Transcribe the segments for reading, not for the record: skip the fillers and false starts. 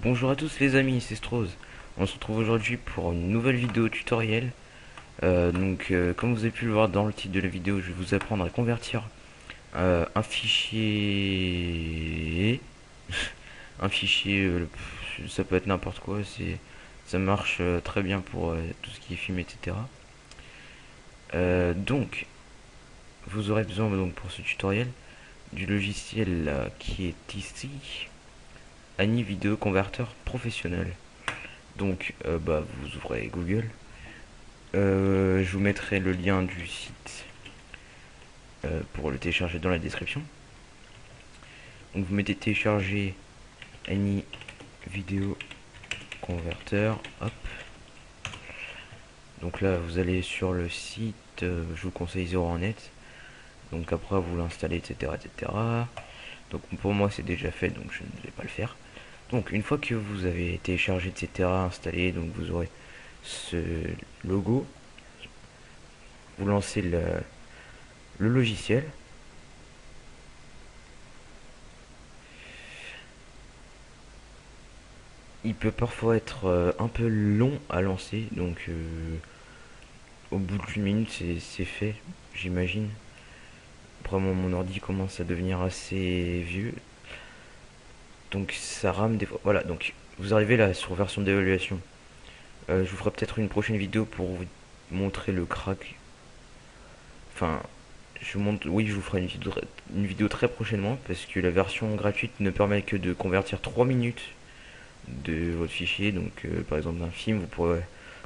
Bonjour à tous les amis, c'est Strose. On se retrouve aujourd'hui pour une nouvelle vidéo tutoriel. Comme vous avez pu le voir dans le titre de la vidéo, je vais vous apprendre à convertir un fichier, un fichier, ça peut être n'importe quoi. Ça marche très bien pour tout ce qui est film, etc. Donc, vous aurez besoin donc pour ce tutoriel du logiciel qui est ici, Ani Vidéo Converteur Professionnel. Vous ouvrez Google. Je vous mettrai le lien du site pour le télécharger dans la description. Donc vous mettez télécharger Any Video Converter. Hop. Donc là vous allez sur le site. Je vous conseille 0.net. Donc après vous l'installez, etc., etc. Donc pour moi c'est déjà fait, donc je ne vais pas le faire. Donc une fois que vous avez téléchargé, etc., installé, donc vous aurez ce logo. Vous lancez le logiciel. Il peut parfois être un peu long à lancer, donc au bout d'une minute c'est fait, j'imagine. Après mon ordi commence à devenir assez vieux, donc ça rame des fois. Voilà, donc vous arrivez là sur version d'évaluation. Je vous ferai peut-être une prochaine vidéo pour vous montrer le crack. Enfin, oui, je vous ferai une vidéo très prochainement parce que la version gratuite ne permet que de convertir 3 minutes de votre fichier. Donc par exemple d'un film, vous pourrez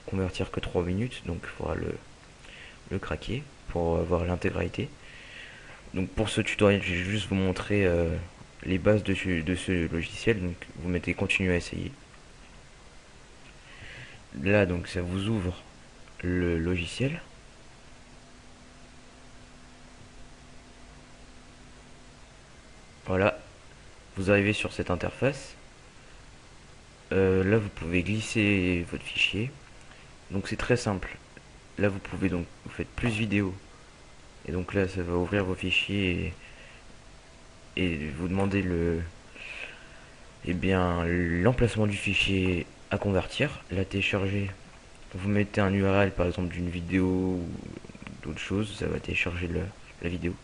convertir que 3 minutes, donc il faudra le craquer pour avoir l'intégralité. Donc pour ce tutoriel, je vais juste vous montrer les bases de ce logiciel. Donc vous mettez continue à essayer. Là donc ça vous ouvre le logiciel. Voilà, vous arrivez sur cette interface. Là vous pouvez glisser votre fichier. Donc c'est très simple. Là vous faites plus vidéo. Et donc là ça va ouvrir vos fichiers et vous demander l'emplacement du fichier à convertir, la télécharger. Vous mettez un URL par exemple d'une vidéo ou d'autres choses, ça va télécharger la vidéo.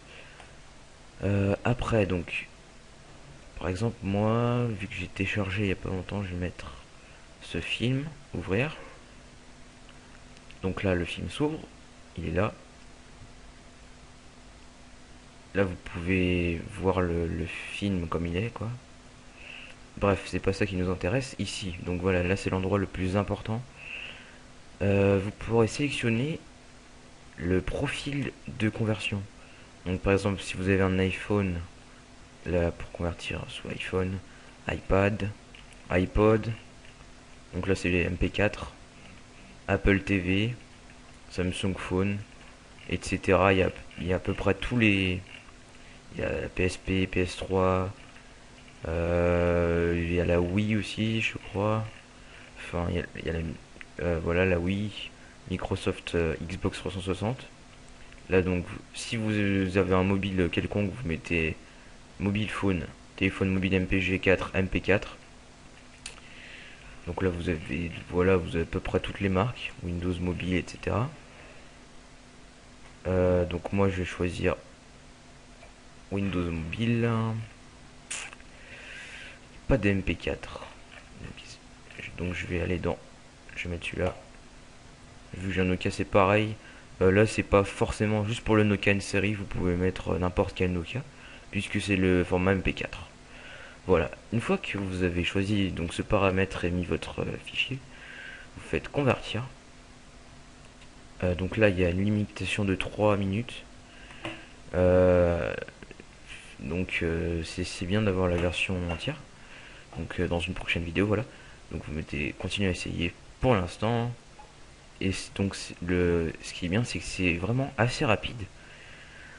Après donc, par exemple moi, vu que j'ai téléchargé il n'y a pas longtemps, je vais mettre ce film, ouvrir. Donc là le film s'ouvre, il est là. Là vous pouvez voir le film comme il est quoi. Bref, c'est pas ça qui nous intéresse ici. Donc voilà, là c'est l'endroit le plus important. Vous pourrez sélectionner le profil de conversion. Donc par exemple, si vous avez un iPhone, là pour convertir soit iPhone, iPad, iPod, donc là c'est les MP4, Apple TV, Samsung Phone, etc. Il y a à peu près tous les. Il y a la PSP, PS3, il y a la Wii aussi, je crois. Enfin, il y a voilà la Wii, Microsoft Xbox 360. Là donc, si vous avez un mobile quelconque, vous mettez mobile phone, téléphone mobile MPG4, MP4. Donc là vous avez à peu près toutes les marques, Windows Mobile, etc. Donc moi je vais choisir Windows Mobile, pas de MP4. Donc je vais aller dans, je vais mettre celui-là. Vu que j'ai un Nokia c'est pareil. Là c'est pas forcément juste pour le Nokia N série, vous pouvez mettre n'importe quel Nokia, puisque c'est le format MP4. Voilà, une fois que vous avez choisi donc ce paramètre et mis votre fichier, vous faites convertir. Donc là il y a une limitation de 3 minutes. Euh, c'est bien d'avoir la version entière. Donc dans une prochaine vidéo, voilà. Donc vous mettez continuer à essayer pour l'instant. Et donc ce qui est bien, c'est que c'est vraiment assez rapide.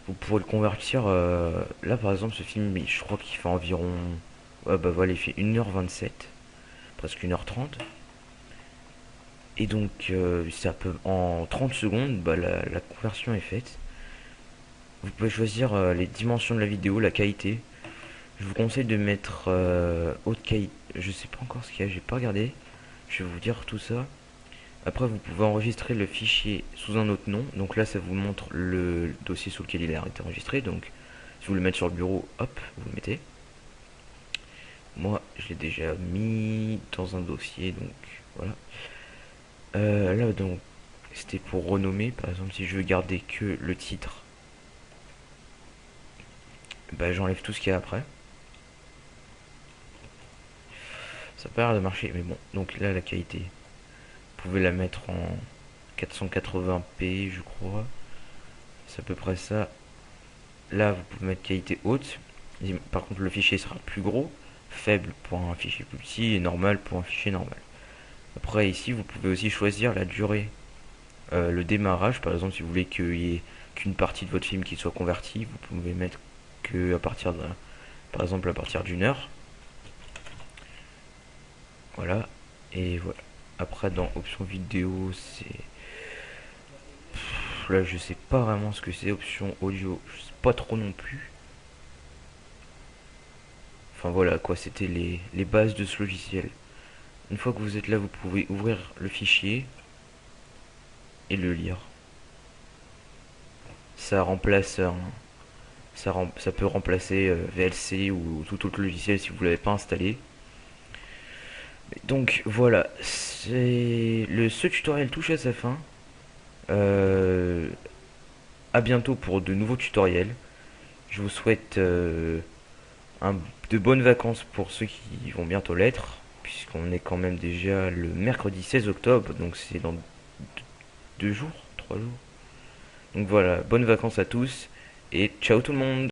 Vous pourrez le convertir. Là par exemple, ce film, je crois qu'il fait environ. Ouais, bah voilà, il fait 1h27, presque 1h30. Et donc, en 30 secondes, bah, la conversion est faite. Vous pouvez choisir les dimensions de la vidéo, la qualité. Je vous conseille de mettre haute qualité. Je sais pas encore ce qu'il y a, j'ai pas regardé. Je vais vous dire tout ça. Après, vous pouvez enregistrer le fichier sous un autre nom. Donc là, ça vous montre le dossier sous lequel il a été enregistré. Donc, si vous le mettez sur le bureau, hop, vous le mettez. Moi, je l'ai déjà mis dans un dossier, donc voilà. Là, donc, c'était pour renommer. Par exemple, si je veux garder que le titre, bah, j'enlève tout ce qu'il y a après. Ça n'a pas l'air de marcher, mais bon. Donc là, la qualité, vous pouvez la mettre en 480p, je crois. C'est à peu près ça. Là, vous pouvez mettre qualité haute. Par contre, le fichier sera plus gros. Faible pour un fichier plus petit et normal pour un fichier normal. Après, ici, vous pouvez aussi choisir la durée. Le démarrage, par exemple, si vous voulez qu'il y ait qu'une partie de votre film qui soit convertie, vous pouvez mettre que à partir de, par exemple, à partir d'une heure. Voilà. Et voilà. Après, dans option vidéo, c'est là, je sais pas vraiment ce que c'est. Option audio, je sais pas trop non plus. Enfin voilà quoi, c'était les bases de ce logiciel. Une fois que vous êtes là, vous pouvez ouvrir le fichier et le lire. Ça remplace ça peut remplacer VLC ou tout autre logiciel si vous l'avez pas installé. Donc voilà, ce tutoriel touche à sa fin. Euh, à bientôt pour de nouveaux tutoriels. Je vous souhaite de bonnes vacances pour ceux qui vont bientôt l'être, puisqu'on est quand même déjà le mercredi 16 octobre, donc c'est dans 2 jours, 3 jours. Donc voilà, bonnes vacances à tous et ciao tout le monde.